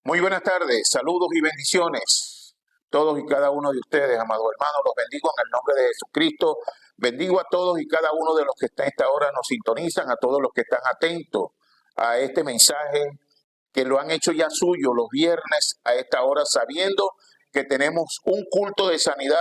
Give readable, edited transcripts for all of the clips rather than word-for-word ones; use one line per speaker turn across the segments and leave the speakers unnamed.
Muy buenas tardes, saludos y bendiciones. Todos y cada uno de ustedes, amados hermanos, los bendigo en el nombre de Jesucristo. Bendigo a todos y cada uno de los que a esta hora nos sintonizan, a todos los que están atentos a este mensaje, que lo han hecho ya suyo los viernes a esta hora, sabiendo que tenemos un culto de sanidad,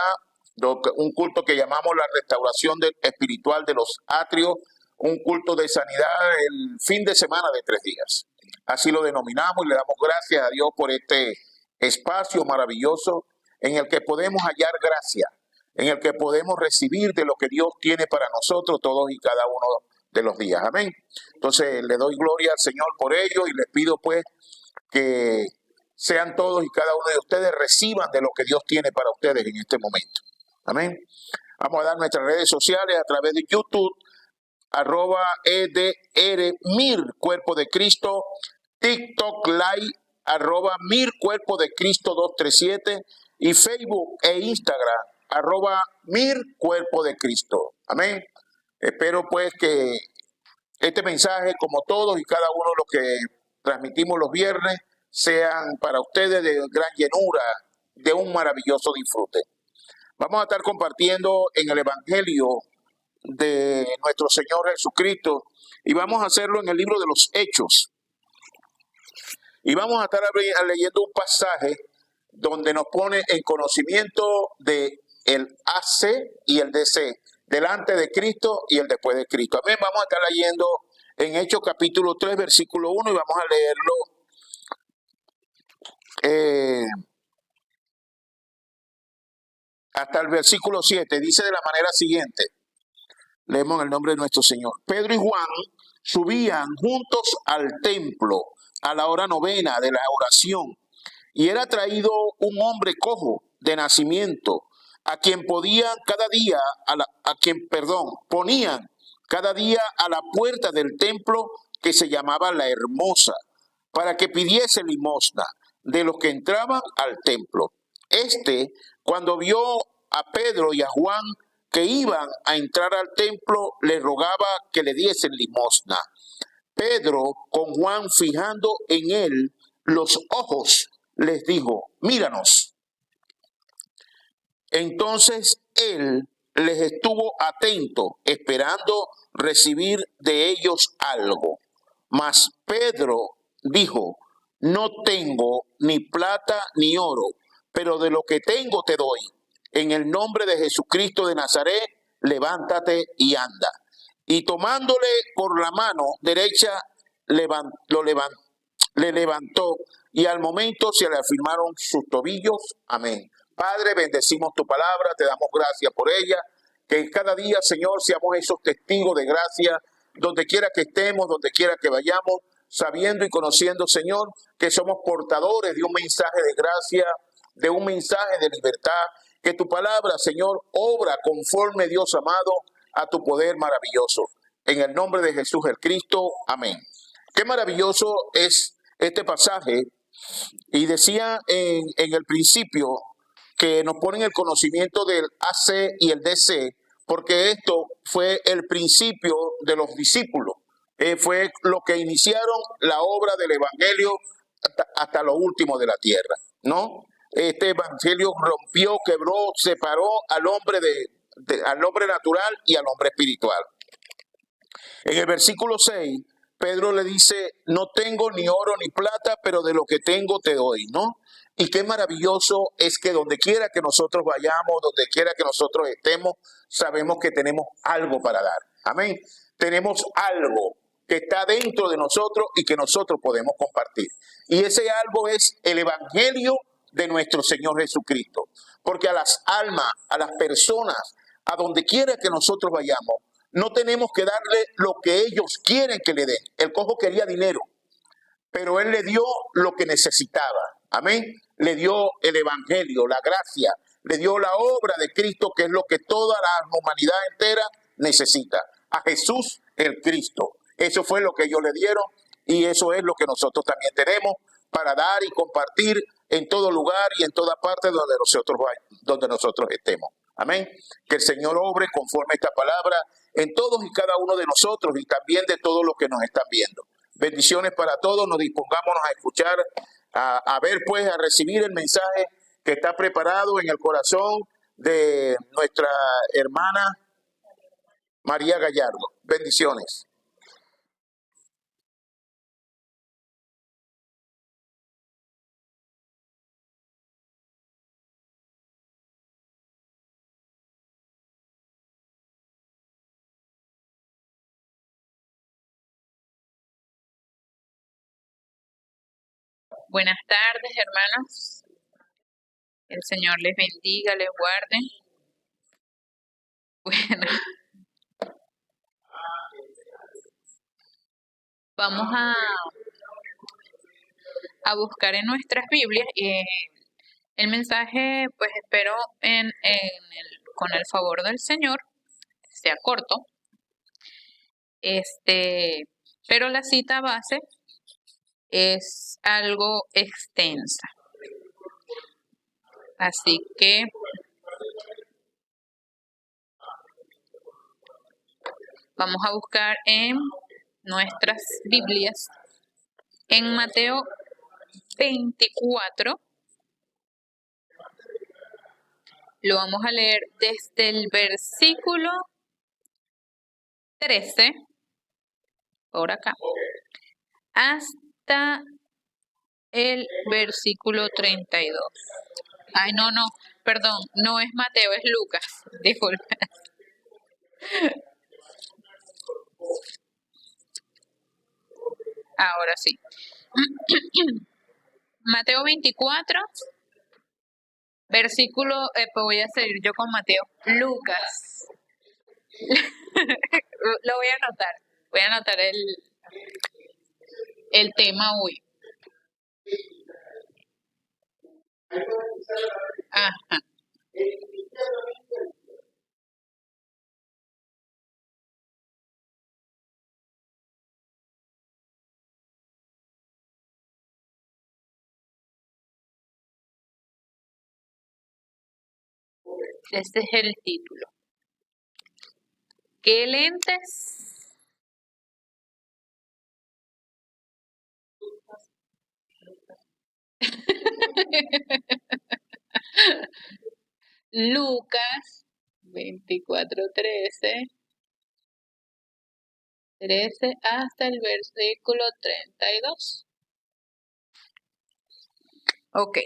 un culto que llamamos la restauración espiritual de los atrios, un culto de sanidad el fin de semana de 3 días. Así lo denominamos y le damos gracias a Dios por este espacio maravilloso en el que podemos hallar gracia, en el que podemos recibir de lo que Dios tiene para nosotros todos y cada uno de los días. Amén. Entonces le doy gloria al Señor por ello y les pido pues que sean todos y cada uno de ustedes reciban de lo que Dios tiene para ustedes en este momento. Amén. Vamos a dar nuestras redes sociales a través de YouTube, @EDR Cuerpo de Cristo, TikTok Live, @Mir Cuerpo de Cristo 237 y Facebook e Instagram, @Mir Cuerpo de Cristo. Amén. Espero pues que este mensaje, como todos y cada uno de los que transmitimos los viernes, sean para ustedes de gran llenura, de un maravilloso disfrute. Vamos a estar compartiendo en el Evangelio de nuestro Señor Jesucristo y vamos a hacerlo en el libro de los Hechos. Y vamos a estar leyendo un pasaje donde nos pone en conocimiento de el AC y el DC, delante de Cristo y el después de Cristo. Amén. Vamos a estar leyendo en Hechos capítulo 3, versículo 1 y vamos a leerlo hasta el versículo 7. Dice de la manera siguiente. Leemos en el nombre de nuestro Señor. Pedro y Juan subían juntos al templo a la hora novena de la oración, y era traído un hombre cojo de nacimiento, a quien ponían cada día a la puerta del templo que se llamaba La Hermosa, para que pidiese limosna de los que entraban al templo. Cuando vio a Pedro y a Juan que iban a entrar al templo, le rogaba que le diesen limosna. Pedro, con Juan fijando en él los ojos, les dijo: míranos. Entonces él les estuvo atento, esperando recibir de ellos algo. Mas Pedro dijo: no tengo ni plata ni oro, pero de lo que tengo te doy. En el nombre de Jesucristo de Nazaret, levántate y anda. Y tomándole por la mano derecha, le levantó, y al momento se le afirmaron sus tobillos. Amén. Padre, bendecimos tu palabra, te damos gracias por ella. Que cada día, Señor, seamos esos testigos de gracia, donde quiera que estemos, donde quiera que vayamos, sabiendo y conociendo, Señor, que somos portadores de un mensaje de gracia, de un mensaje de libertad. Que tu palabra, Señor, obra conforme, Dios amado, a tu poder maravilloso. En el nombre de Jesús el Cristo. Amén. Qué maravilloso es este pasaje. Y decía en el principio que nos ponen el conocimiento del AC y el DC, porque esto fue el principio de los discípulos. Fue lo que iniciaron la obra del Evangelio hasta lo último de la tierra, ¿no? Este evangelio rompió, quebró, separó al hombre al hombre natural y al hombre espiritual. En el versículo 6, Pedro le dice: no tengo ni oro ni plata, pero de lo que tengo te doy, ¿no? Y qué maravilloso es que donde quiera que nosotros vayamos, donde quiera que nosotros estemos, sabemos que tenemos algo para dar. Amén. Tenemos algo que está dentro de nosotros y que nosotros podemos compartir. Y ese algo es el evangelio de nuestro Señor Jesucristo. Porque a las almas, a las personas, a donde quiera que nosotros vayamos, no tenemos que darle lo que ellos quieren que le den. El cojo quería dinero, pero él le dio lo que necesitaba. Amén. Le dio el evangelio, la gracia, le dio la obra de Cristo, que es lo que toda la humanidad entera necesita. A Jesús el Cristo. Eso fue lo que ellos le dieron y eso es lo que nosotros también tenemos para dar y compartir en todo lugar y en toda parte donde nosotros estemos. Amén. Que el Señor obre conforme a esta palabra en todos y cada uno de nosotros y también de todos los que nos están viendo. Bendiciones para todos. Nos dispongámonos a escuchar a ver pues, a recibir el mensaje que está preparado en el corazón de nuestra hermana María Gallardo. Bendiciones.
Buenas tardes, hermanos. El Señor les bendiga, les guarde. Bueno, vamos a buscar en nuestras Biblias el mensaje, pues espero con el favor del Señor, sea corto. Pero la cita base es algo extensa. Así que vamos a buscar en nuestras Biblias, en Mateo 24, lo vamos a leer desde el versículo 13, por acá, hasta el versículo 32. Ay, no, perdón, no es Mateo, es Lucas, disculpe. Ahora sí. Mateo 24, versículo, pues voy a seguir yo con Mateo. Lucas. Lo voy a anotar el tema hoy. Ajá. Este es el título. ¿Qué lentes? Lucas 24:13 hasta el versículo 32. Ok,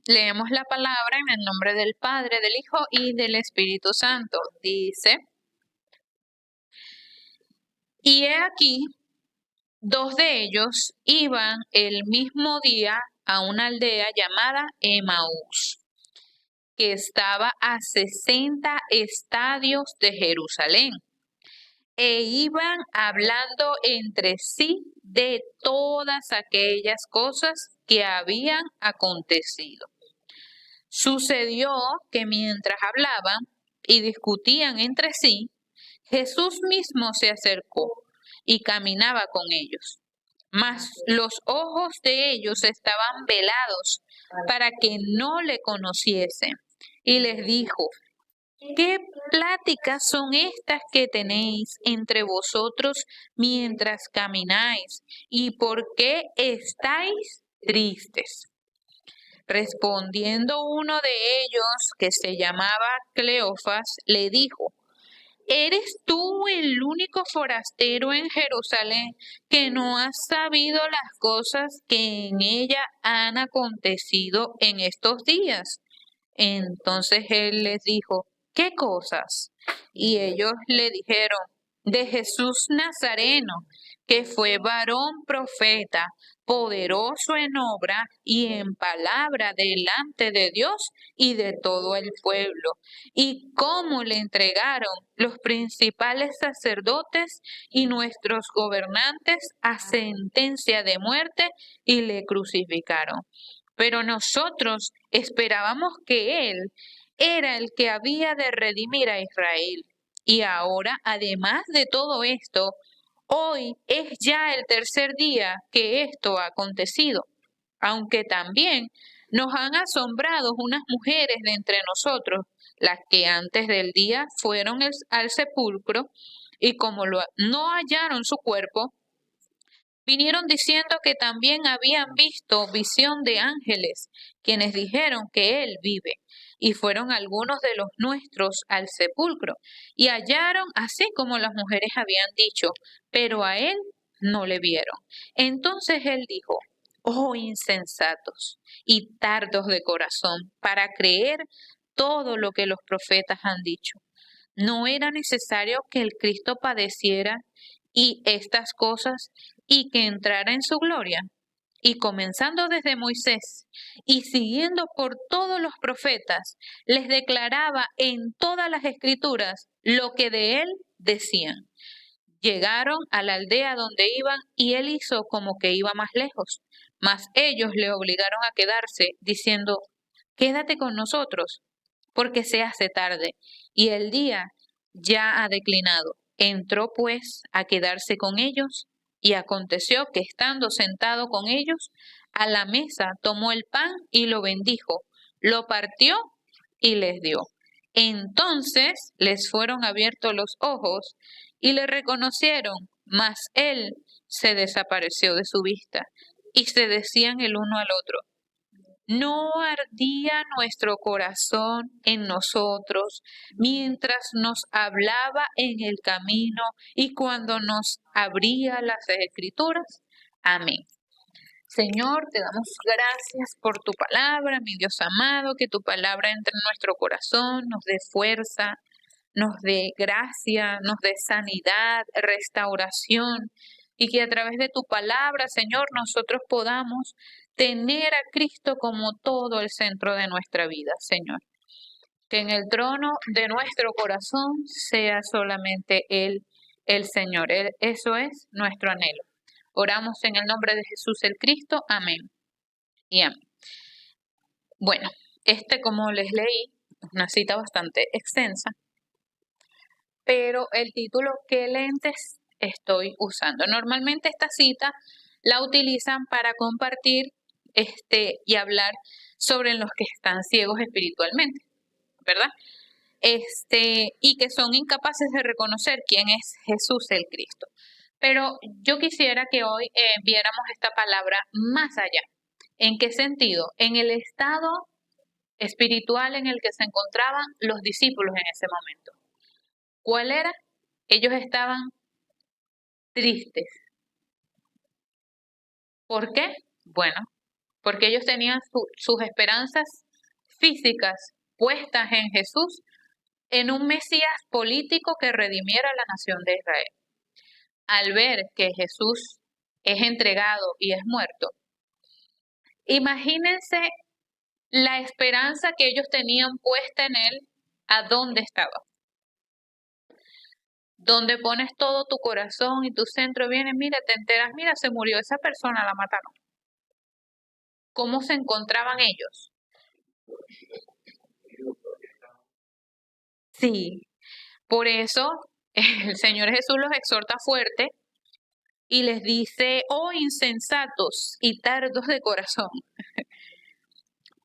leemos la palabra en el nombre del Padre, del Hijo y del Espíritu Santo. Dice, y he aquí, dos de ellos iban el mismo día a una aldea llamada Emaús, que estaba a 60 estadios de Jerusalén, e iban hablando entre sí de todas aquellas cosas que habían acontecido. Sucedió que mientras hablaban y discutían entre sí, Jesús mismo se acercó y caminaba con ellos. Mas los ojos de ellos estaban velados para que no le conociesen. Y les dijo, ¿qué pláticas son estas que tenéis entre vosotros mientras camináis? ¿Y por qué estáis tristes? Respondiendo uno de ellos, que se llamaba Cleofas, le dijo, ¿eres tú el único forastero en Jerusalén que no has sabido las cosas que en ella han acontecido en estos días? Entonces él les dijo, ¿qué cosas? Y ellos le dijeron, de Jesús Nazareno, que fue varón profeta, poderoso en obra y en palabra delante de Dios y de todo el pueblo, y cómo le entregaron los principales sacerdotes y nuestros gobernantes a sentencia de muerte y le crucificaron. Pero nosotros esperábamos que Él era el que había de redimir a Israel. Y ahora, además de todo esto, hoy es ya el tercer día que esto ha acontecido. Aunque también nos han asombrado unas mujeres de entre nosotros, las que antes del día fueron al sepulcro y como no hallaron su cuerpo, Vinieron diciendo que también habían visto visión de ángeles, quienes dijeron que él vive. Y fueron algunos de los nuestros al sepulcro, y hallaron así como las mujeres habían dicho, pero a él no le vieron. Entonces él dijo: oh insensatos y tardos de corazón, para creer todo lo que los profetas han dicho. ¿No era necesario que el Cristo padeciera y estas cosas y que entrara en su gloria? Y comenzando desde Moisés y siguiendo por todos los profetas, les declaraba en todas las escrituras lo que de él decían. Llegaron a la aldea donde iban y él hizo como que iba más lejos, mas ellos le obligaron a quedarse, diciendo: quédate con nosotros, porque se hace tarde y el día ya ha declinado. Entró pues a quedarse con ellos, y aconteció que estando sentado con ellos a la mesa, tomó el pan y lo bendijo, lo partió y les dio. Entonces les fueron abiertos los ojos y le reconocieron, mas él se desapareció de su vista, y se decían el uno al otro: ¿no ardía nuestro corazón en nosotros mientras nos hablaba en el camino y cuando nos abría las escrituras? Amén. Señor, te damos gracias por tu palabra, mi Dios amado, que tu palabra entre en nuestro corazón, nos dé fuerza, nos dé gracia, nos dé sanidad, restauración, y que a través de tu palabra, Señor, nosotros podamos tener a Cristo como todo el centro de nuestra vida, Señor. Que en el trono de nuestro corazón sea solamente Él, el Señor. Eso es nuestro anhelo. Oramos en el nombre de Jesús el Cristo. Amén y amén. Bueno, como les leí, es una cita bastante extensa, pero el título: ¿qué lentes estoy usando? Normalmente esta cita la utilizan para compartir y hablar sobre los que están ciegos espiritualmente, ¿verdad? Y que son incapaces de reconocer quién es Jesús el Cristo. Pero yo quisiera que hoy viéramos esta palabra más allá. ¿En qué sentido? En el estado espiritual en el que se encontraban los discípulos en ese momento. ¿Cuál era? Ellos estaban tristes. ¿Por qué? Bueno, porque ellos tenían sus esperanzas físicas puestas en Jesús, en un Mesías político que redimiera a la nación de Israel. Al ver que Jesús es entregado y es muerto, imagínense la esperanza que ellos tenían puesta en él, ¿a dónde estaba? Donde pones todo tu corazón y tu centro, viene, mira, te enteras, mira, se murió esa persona, la mataron. ¿Cómo se encontraban ellos? Sí, por eso el Señor Jesús los exhorta fuerte y les dice: oh insensatos y tardos de corazón,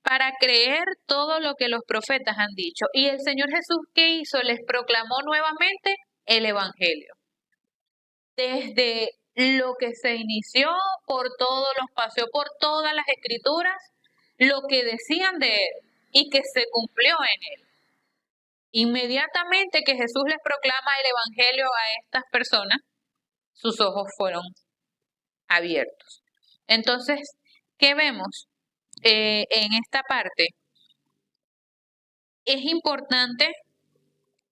para creer todo lo que los profetas han dicho. Y el Señor Jesús, ¿qué hizo? Les proclamó nuevamente el Evangelio. Desde lo que se inició por todos los paseó por todas las escrituras, lo que decían de él y que se cumplió en él. Inmediatamente que Jesús les proclama el Evangelio a estas personas, sus ojos fueron abiertos. Entonces, ¿qué vemos en esta parte? Es importante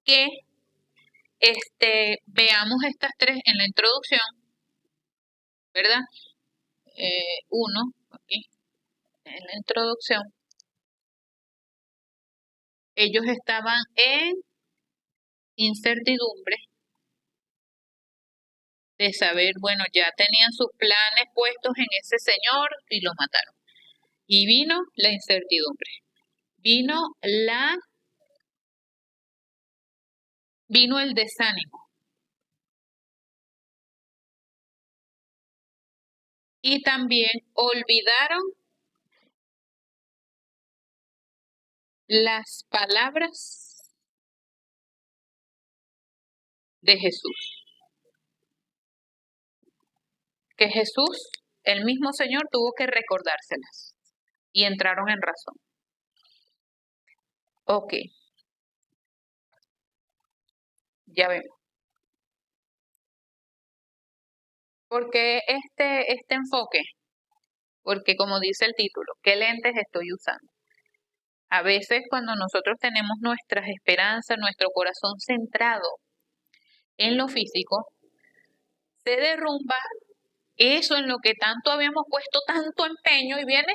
que veamos estas tres en la introducción, ¿verdad? Uno, aquí, en la introducción. Ellos estaban en incertidumbre de saber, bueno, ya tenían sus planes puestos en ese señor y lo mataron. Y vino la incertidumbre, vino el desánimo. Y también olvidaron las palabras de Jesús. que Jesús, el mismo Señor, tuvo que recordárselas y entraron en razón. Ok, ya vemos. ¿Por qué este enfoque? Porque como dice el título, ¿qué lentes estoy usando? A veces cuando nosotros tenemos nuestras esperanzas, nuestro corazón centrado en lo físico, se derrumba eso en lo que tanto habíamos puesto tanto empeño y viene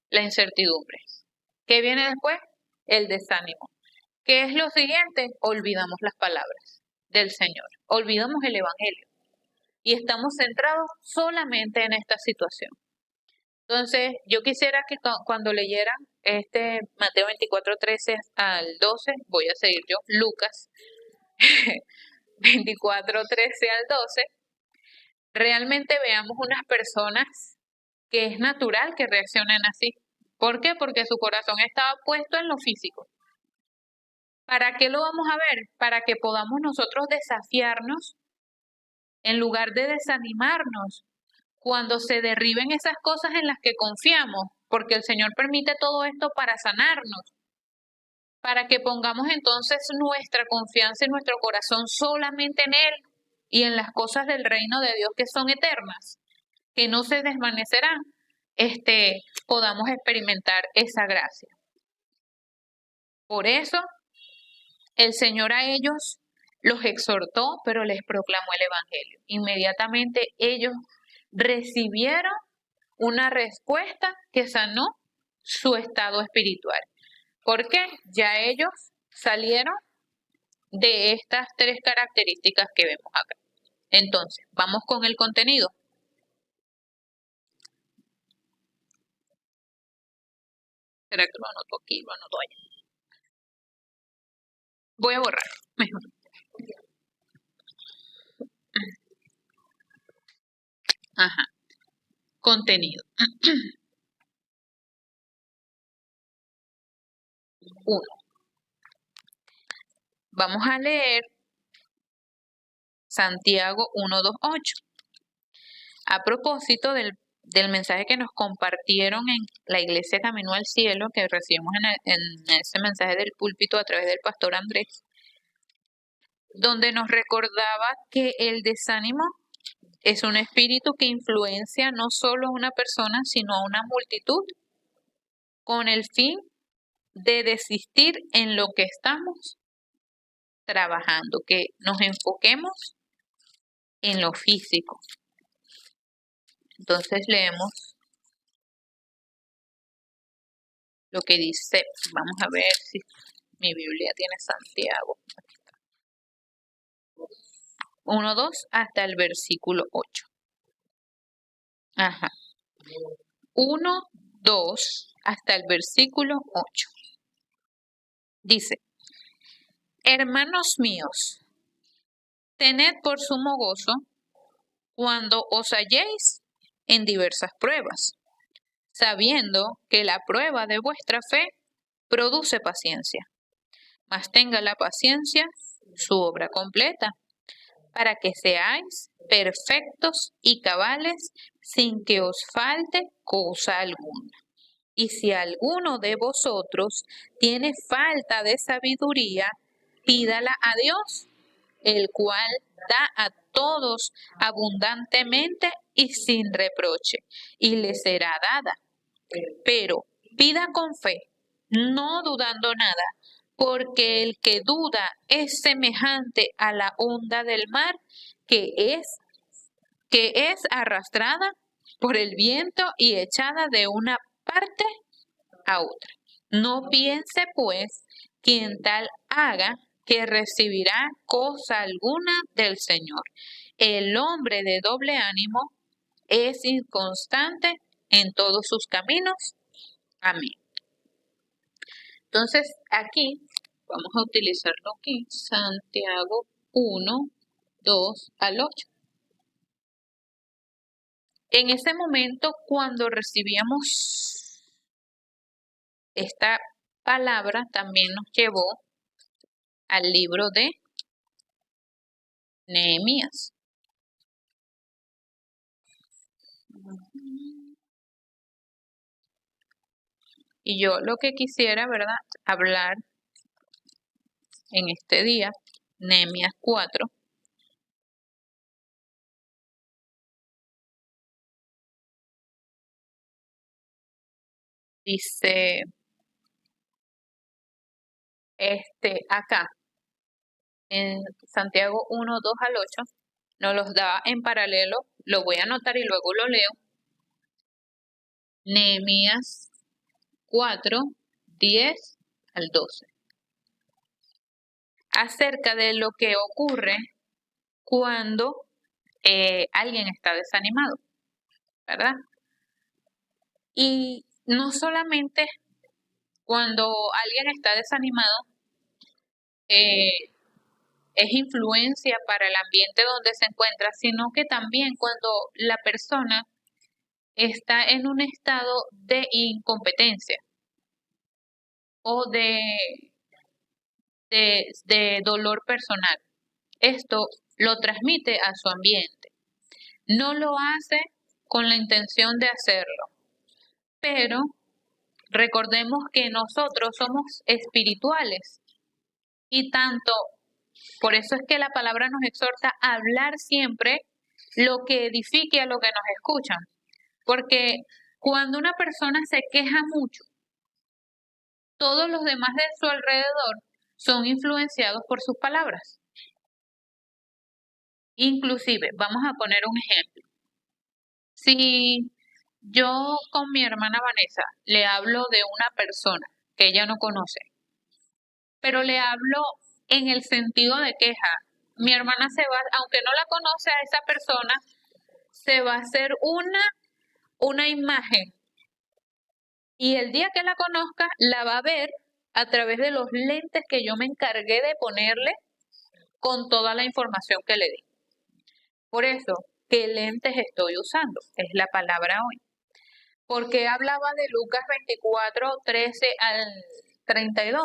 la incertidumbre. ¿Qué viene después? El desánimo. ¿Qué es lo siguiente? Olvidamos las palabras del Señor, olvidamos el Evangelio y estamos centrados solamente en esta situación. Entonces, yo quisiera que cuando leyeran este Mateo 24, 13 al 12, voy a seguir yo, Lucas 24, 13 al 12, realmente veamos unas personas que es natural que reaccionen así. ¿Por qué? Porque su corazón estaba puesto en lo físico. ¿Para qué lo vamos a ver? Para que podamos nosotros desafiarnos en lugar de desanimarnos cuando se derriben esas cosas en las que confiamos, porque el Señor permite todo esto para sanarnos, para que pongamos entonces nuestra confianza y nuestro corazón solamente en Él y en las cosas del reino de Dios que son eternas, que no se desvanecerán, podamos experimentar esa gracia. Por eso el Señor a ellos los exhortó, pero les proclamó el Evangelio. Inmediatamente ellos recibieron una respuesta que sanó su estado espiritual. ¿Por qué? Ya ellos salieron de estas tres características que vemos acá. Entonces, vamos con el contenido. ¿Será que lo anoto aquí? Lo anoto allá. Voy a borrar, mejor. Ajá. Contenido. 1. Vamos a leer Santiago 1:2-8. A propósito del mensaje que nos compartieron en la Iglesia Camino al Cielo, que recibimos en ese mensaje del púlpito a través del pastor Andrés, donde nos recordaba que el desánimo es un espíritu que influencia no solo a una persona, sino a una multitud, con el fin de desistir en lo que estamos trabajando, que nos enfoquemos en lo físico. Entonces leemos lo que dice, vamos a ver si mi Biblia tiene Santiago. 1:2 hasta el versículo 8. Ajá. 1:2 hasta el versículo 8. Dice, hermanos míos, tened por sumo gozo cuando os halléis en diversas pruebas, sabiendo que la prueba de vuestra fe produce paciencia. Mas tenga la paciencia su obra completa, para que seáis perfectos y cabales sin que os falte cosa alguna. Y si alguno de vosotros tiene falta de sabiduría, pídala a Dios, el cual da a todos abundantemente y sin reproche, y le será dada. Pero pida con fe, no dudando nada, porque el que duda es semejante a la onda del mar que es arrastrada por el viento y echada de una parte a otra. No piense, pues, quien tal haga que recibirá cosa alguna del Señor. El hombre de doble ánimo es inconstante en todos sus caminos. Amén. Entonces, aquí vamos a utilizarlo aquí, Santiago 1:2 al 8. En ese momento, cuando recibíamos esta palabra, también nos llevó al libro de Nehemías. Y yo lo que quisiera, ¿verdad? Hablar en este día, Nehemías 4. Dice, acá, en Santiago 1, 2 al 8, nos los da en paralelo, lo voy a anotar y luego lo leo. Nehemías 4, 10 al 12. Acerca de lo que ocurre cuando alguien está desanimado, ¿verdad? Y no solamente cuando alguien está desanimado, es influencia para el ambiente donde se encuentra, sino que también cuando la persona está en un estado de incompetencia o de dolor personal. Esto lo transmite a su ambiente. No lo hace con la intención de hacerlo, pero recordemos que nosotros somos espirituales y tanto, por eso es que la palabra nos exhorta a hablar siempre lo que edifique a lo que nos escuchan, porque cuando una persona se queja mucho, todos los demás de su alrededor son influenciados por sus palabras. Inclusive, vamos a poner un ejemplo. Si yo con mi hermana Vanessa le hablo de una persona que ella no conoce, pero le hablo en el sentido de queja, mi hermana se va, aunque no la conoce a esa persona, se va a hacer una imagen y el día que la conozca la va a ver a través de los lentes que yo me encargué de ponerle con toda la información que le di. Por eso, ¿qué lentes estoy usando? Es la palabra hoy. Porque hablaba de Lucas 24, 13 al 32.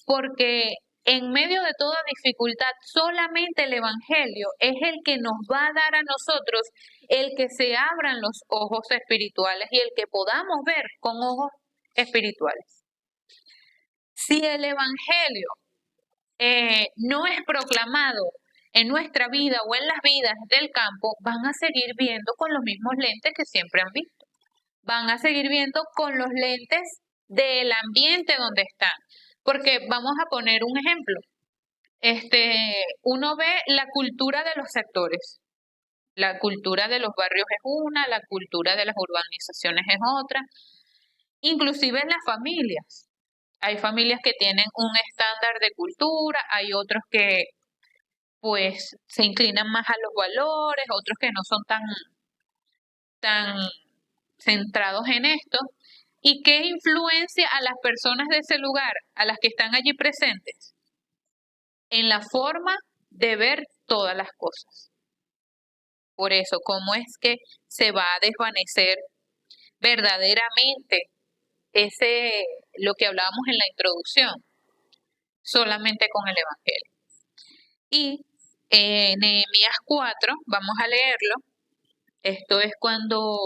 Porque en medio de toda dificultad, solamente el Evangelio es el que nos va a dar a nosotros el que se abran los ojos espirituales y el que podamos ver con ojos espirituales. Si el Evangelio no es proclamado en nuestra vida o en las vidas del campo, van a seguir viendo con los mismos lentes que siempre han visto. Van a seguir viendo con los lentes del ambiente donde están. Porque vamos a poner un ejemplo. Uno ve la cultura de los sectores. La cultura de los barrios es una, la cultura de las urbanizaciones es otra. Inclusive en las familias. Hay familias que tienen un estándar de cultura, hay otros que pues se inclinan más a los valores, otros que no son tan centrados en esto. ¿Y qué influencia a las personas de ese lugar, a las que están allí presentes? En la forma de ver todas las cosas. Por eso, ¿cómo es que se va a desvanecer verdaderamente lo que hablábamos en la introducción? Solamente con el Evangelio. Y Nehemías 4, vamos a leerlo. Esto es cuando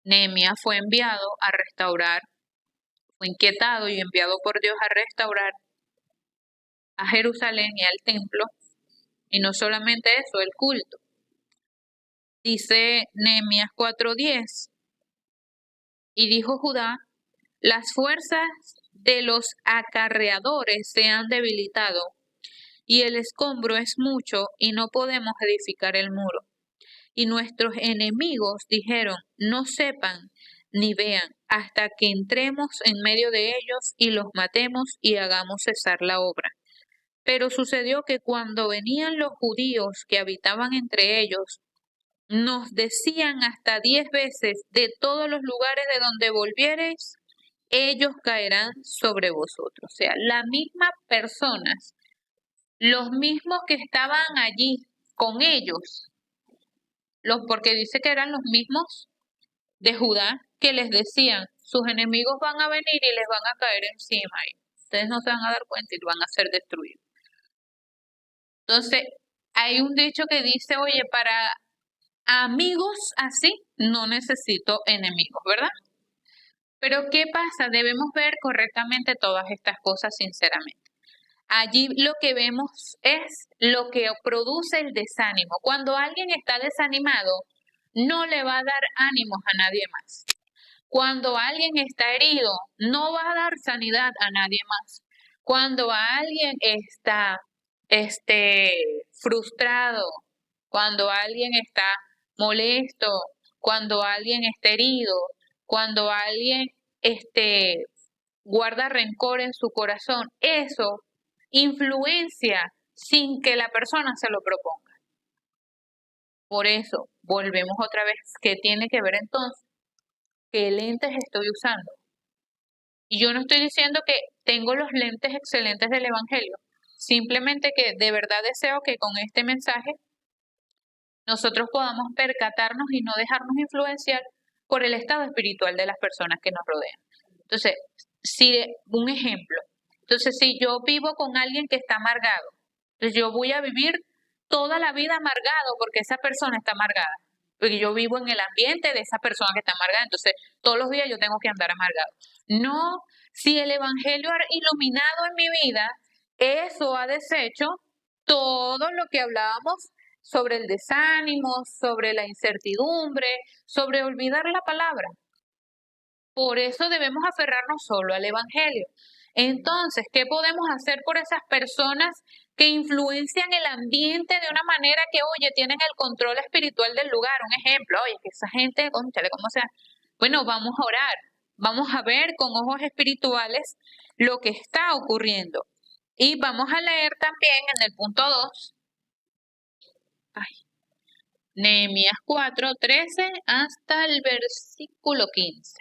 Nehemías fue enviado a restaurar, fue inquietado y enviado por Dios a restaurar a Jerusalén y al templo, y no solamente eso, el culto. Dice Nehemías 4:10, y dijo Judá, las fuerzas de los acarreadores se han debilitado, y el escombro es mucho, y no podemos edificar el muro. Y nuestros enemigos dijeron, no sepan ni vean hasta que entremos en medio de ellos y los matemos y hagamos cesar la obra. Pero sucedió que cuando venían los judíos que habitaban entre ellos, nos decían hasta 10 veces, de todos los lugares de donde volviereis, ellos caerán sobre vosotros. O sea, las mismas personas, los mismos que estaban allí con ellos, porque dice que eran los mismos de Judá que les decían, sus enemigos van a venir y les van a caer encima y ustedes no se van a dar cuenta y van a ser destruidos. Entonces, hay un dicho que dice, oye, Amigos así, no necesito enemigos, ¿verdad? Pero ¿qué pasa? Debemos ver correctamente todas estas cosas sinceramente. Allí lo que vemos es lo que produce el desánimo. Cuando alguien está desanimado, no le va a dar ánimos a nadie más. Cuando alguien está herido, no va a dar sanidad a nadie más. Cuando alguien está frustrado, cuando alguien está molesto, cuando alguien está herido, cuando alguien guarda rencor en su corazón, eso influencia sin que la persona se lo proponga. Por eso, volvemos otra vez, ¿qué tiene que ver entonces? ¿Qué lentes estoy usando? Y yo no estoy diciendo que tengo los lentes excelentes del Evangelio, simplemente que de verdad deseo que con este mensaje nosotros podamos percatarnos y no dejarnos influenciar por el estado espiritual de las personas que nos rodean. Entonces, un ejemplo, entonces si yo vivo con alguien que está amargado, entonces yo voy a vivir toda la vida amargado porque esa persona está amargada, porque yo vivo en el ambiente de esa persona que está amargada, entonces todos los días yo tengo que andar amargado. No, si el Evangelio ha iluminado en mi vida, eso ha deshecho todo lo que hablábamos sobre el desánimo, sobre la incertidumbre, sobre olvidar la palabra. Por eso debemos aferrarnos solo al Evangelio. Entonces, ¿qué podemos hacer por esas personas que influencian el ambiente de una manera que, oye, tienen el control espiritual del lugar? Un ejemplo, oye, que esa gente, cónchale, ¿cómo sea? Bueno, vamos a orar, vamos a ver con ojos espirituales lo que está ocurriendo. Y vamos a leer también en el punto 2, Nehemías 4:13 hasta el versículo 15.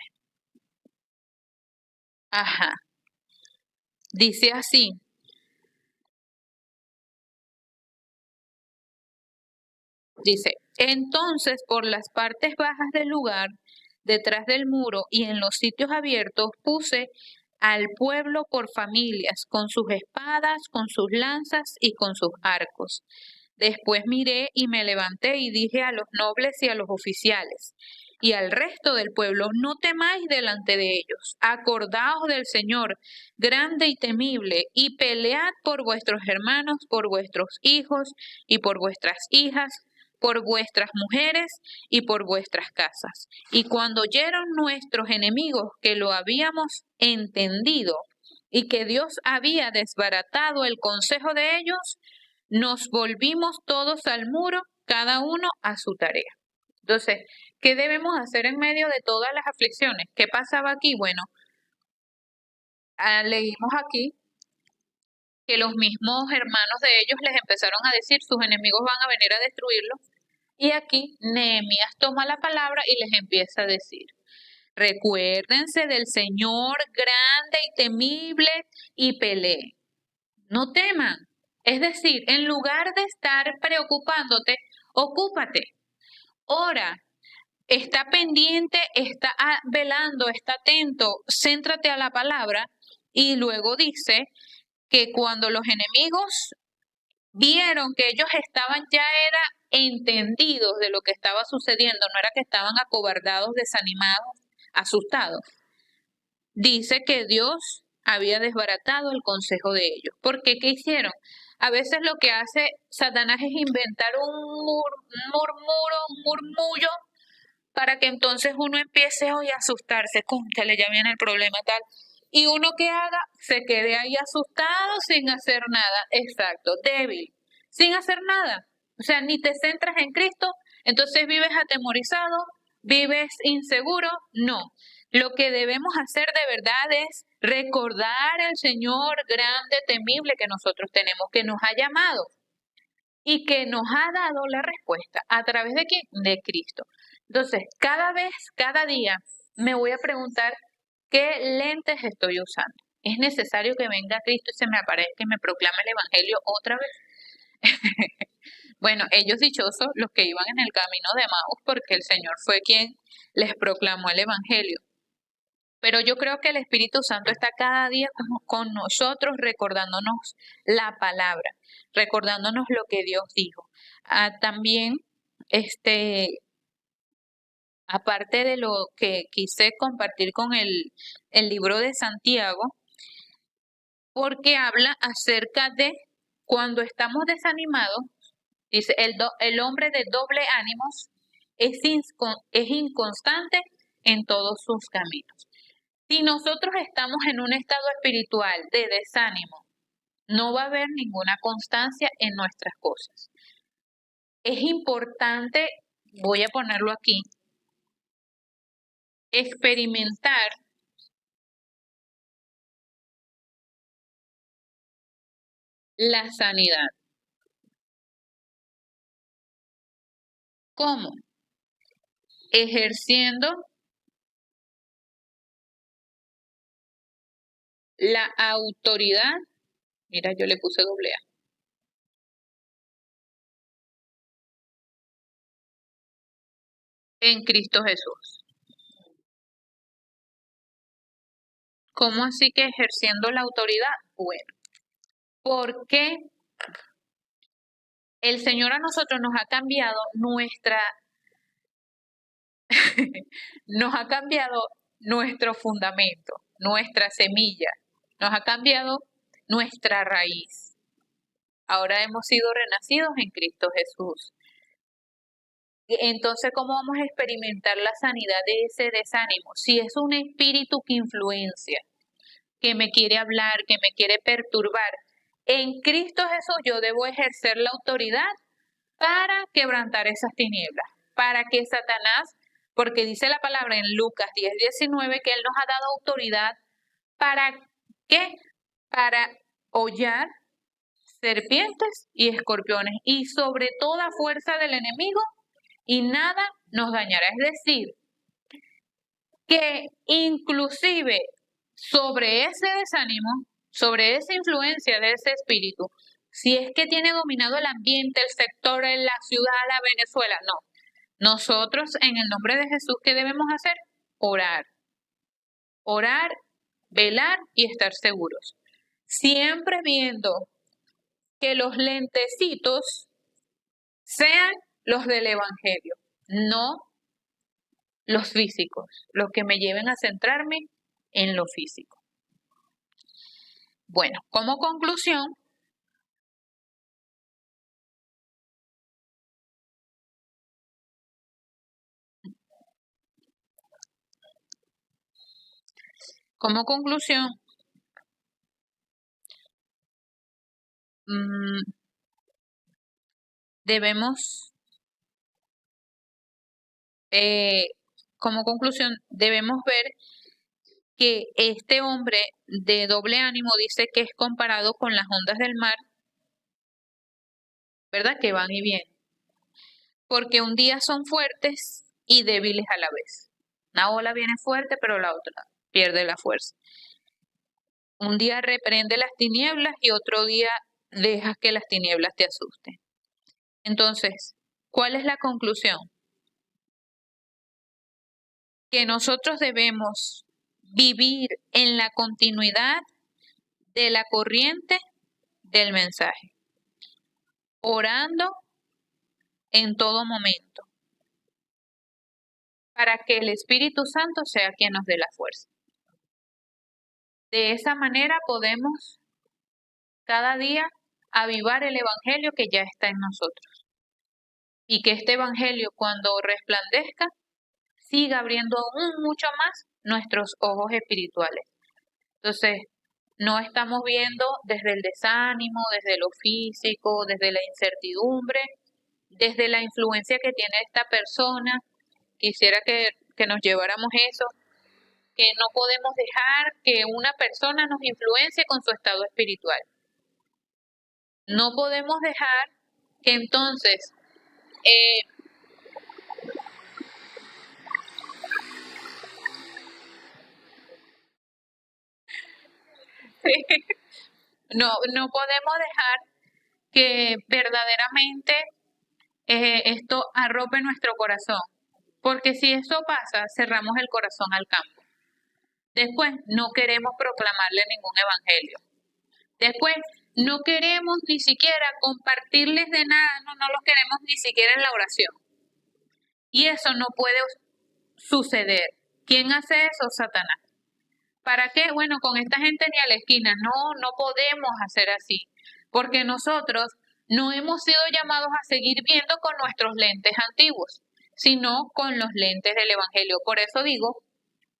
Ajá. Dice así. Dice, entonces por las partes bajas del lugar, detrás del muro y en los sitios abiertos, puse al pueblo por familias, con sus espadas, con sus lanzas y con sus arcos. Después miré y me levanté y dije a los nobles y a los oficiales y al resto del pueblo, no temáis delante de ellos, acordaos del Señor, grande y temible, y pelead por vuestros hermanos, por vuestros hijos y por vuestras hijas, por vuestras mujeres y por vuestras casas. Y cuando oyeron nuestros enemigos que lo habíamos entendido y que Dios había desbaratado el consejo de ellos, nos volvimos todos al muro, cada uno a su tarea. Entonces, ¿qué debemos hacer en medio de todas las aflicciones? ¿Qué pasaba aquí? Bueno, leímos aquí que los mismos hermanos de ellos les empezaron a decir, sus enemigos van a venir a destruirlos. Y aquí Nehemías toma la palabra y les empieza a decir, recuérdense del Señor grande y temible y peleen. No teman. Es decir, en lugar de estar preocupándote, ocúpate. Ora, está pendiente, está velando, está atento, céntrate a la palabra. Y luego dice que cuando los enemigos vieron que ellos estaban ya era entendidos de lo que estaba sucediendo, no era que estaban acobardados, desanimados, asustados. Dice que Dios había desbaratado el consejo de ellos. ¿Por qué? ¿Qué hicieron? A veces lo que hace Satanás es inventar un murmullo, para que entonces uno empiece hoy a asustarse, cónchale, ya viene el problema tal. Y uno que haga, se quede ahí asustado sin hacer nada. Exacto, débil, sin hacer nada. O sea, ni te centras en Cristo, entonces vives atemorizado, vives inseguro. No, lo que debemos hacer de verdad es recordar al Señor grande, temible que nosotros tenemos, que nos ha llamado y que nos ha dado la respuesta. ¿A través de quién? De Cristo. Entonces, cada día, me voy a preguntar qué lentes estoy usando. ¿Es necesario que venga Cristo y se me aparezca y me proclame el Evangelio otra vez? Bueno, ellos dichosos los que iban en el camino de Maús, porque el Señor fue quien les proclamó el Evangelio. Pero yo creo que el Espíritu Santo está cada día con nosotros recordándonos la palabra, recordándonos lo que Dios dijo. También aparte de lo que quise compartir con el libro de Santiago, porque habla acerca de cuando estamos desanimados, dice, el hombre de doble ánimos es inconstante en todos sus caminos. Si nosotros estamos en un estado espiritual de desánimo, no va a haber ninguna constancia en nuestras cosas. Es importante, voy a ponerlo aquí, experimentar la sanidad. ¿Cómo? Ejerciendo la autoridad. Mira, yo le puse doble A. En Cristo Jesús. ¿Cómo así que ejerciendo la autoridad? Bueno, porque el Señor a nosotros nos ha cambiado nos ha cambiado nuestro fundamento, nuestra semilla, nos ha cambiado nuestra raíz. Ahora hemos sido renacidos en Cristo Jesús. Entonces, ¿cómo vamos a experimentar la sanidad de ese desánimo? Si es un espíritu que influencia, que me quiere hablar, que me quiere perturbar, en Cristo Jesús yo debo ejercer la autoridad para quebrantar esas tinieblas, para que Satanás, porque dice la palabra en Lucas 10:19 que Él nos ha dado autoridad para ¿qué? Para hollar serpientes y escorpiones y sobre toda fuerza del enemigo y nada nos dañará. Es decir, que inclusive sobre ese desánimo, sobre esa influencia de ese espíritu, si es que tiene dominado el ambiente, el sector, la ciudad, la Venezuela, no. Nosotros, en el nombre de Jesús, ¿qué debemos hacer? Orar. Orar, velar y estar seguros. Siempre viendo que los lentecitos sean los del Evangelio, no los físicos, los que me lleven a centrarme en lo físico. Bueno, como conclusión, debemos, debemos ver que este hombre de doble ánimo dice que es comparado con las ondas del mar, ¿verdad? Que van y vienen. Porque un día son fuertes y débiles a la vez. Una ola viene fuerte, pero la otra pierde la fuerza. Un día reprende las tinieblas y otro día dejas que las tinieblas te asusten. Entonces, ¿cuál es la conclusión? Que nosotros debemos vivir en la continuidad de la corriente del mensaje, orando en todo momento, para que el Espíritu Santo sea quien nos dé la fuerza. De esa manera podemos cada día avivar el Evangelio que ya está en nosotros. Y que este Evangelio, cuando resplandezca, siga abriendo aún mucho más nuestros ojos espirituales. Entonces, no estamos viendo desde el desánimo, desde lo físico, desde la incertidumbre, desde la influencia que tiene esta persona. Quisiera que nos lleváramos eso, que no podemos dejar que una persona nos influencie con su estado espiritual. No podemos dejar que entonces no podemos dejar que verdaderamente esto arrope nuestro corazón, porque si eso pasa, cerramos el corazón al campo. Después, no queremos proclamarle ningún evangelio. Después, no queremos ni siquiera compartirles de nada, no los queremos ni siquiera en la oración. Y eso no puede suceder. ¿Quién hace eso? Satanás. ¿Para qué? Bueno, con esta gente ni a la esquina. No podemos hacer así. Porque nosotros no hemos sido llamados a seguir viendo con nuestros lentes antiguos, sino con los lentes del Evangelio. Por eso digo,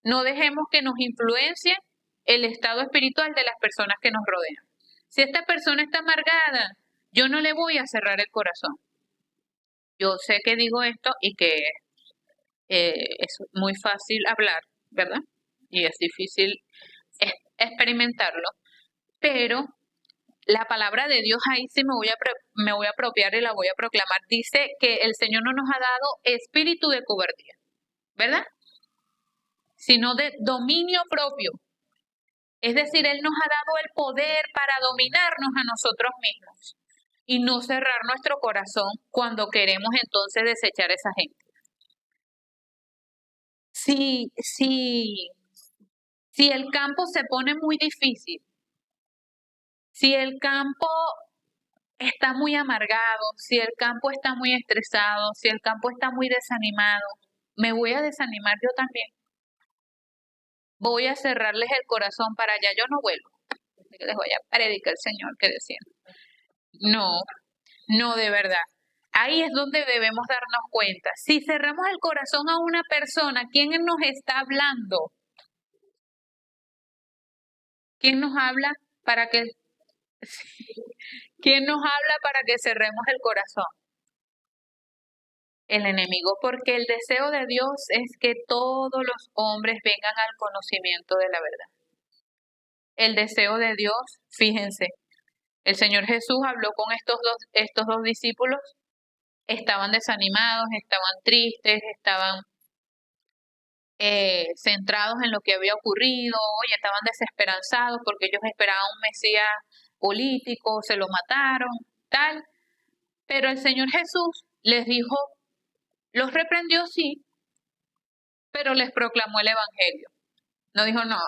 no dejemos que nos influencie el estado espiritual de las personas que nos rodean. Si esta persona está amargada, yo no le voy a cerrar el corazón. Yo sé que digo esto y que es muy fácil hablar, ¿verdad? Y es difícil experimentarlo, pero la palabra de Dios ahí sí me voy a apropiar y la voy a proclamar. Dice que el Señor no nos ha dado espíritu de cobardía, ¿verdad? Sino de dominio propio. Es decir, Él nos ha dado el poder para dominarnos a nosotros mismos y no cerrar nuestro corazón cuando queremos entonces desechar a esa gente. Si el campo se pone muy difícil, si el campo está muy amargado, si el campo está muy estresado, si el campo está muy desanimado, me voy a desanimar yo también. Voy a cerrarles el corazón para allá, yo no vuelvo. Les voy a predicar el Señor que decía. No, de verdad. Ahí es donde debemos darnos cuenta. Si cerramos el corazón a una persona, ¿quién nos está hablando? ¿Quién nos habla para que ¿Quién nos habla para que cerremos el corazón? El enemigo, porque el deseo de Dios es que todos los hombres vengan al conocimiento de la verdad. El deseo de Dios, fíjense, el Señor Jesús habló con estos dos discípulos, estaban desanimados, estaban tristes, estaban centrados en lo que había ocurrido, y estaban desesperanzados porque ellos esperaban un Mesías político, se lo mataron, tal. Pero el Señor Jesús les dijo, los reprendió sí, pero les proclamó el Evangelio. No dijo, no,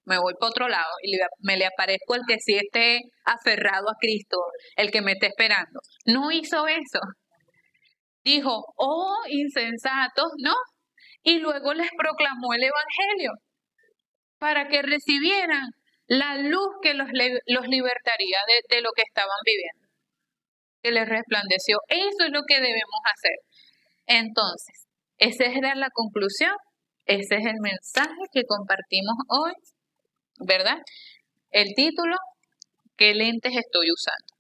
me voy para otro lado y me le aparezco el que sí esté aferrado a Cristo, el que me esté esperando. No hizo eso. Dijo, oh, insensatos, ¿no? Y luego les proclamó el Evangelio para que recibieran la luz que los libertaría de lo que estaban viviendo, que les resplandeció. Eso es lo que debemos hacer. Entonces, esa es la conclusión, ese es el mensaje que compartimos hoy, ¿verdad? El título, ¿qué lentes estoy usando?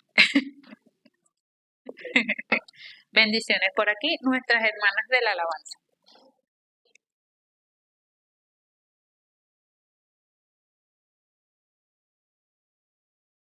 Bendiciones por aquí, nuestras hermanas de la alabanza.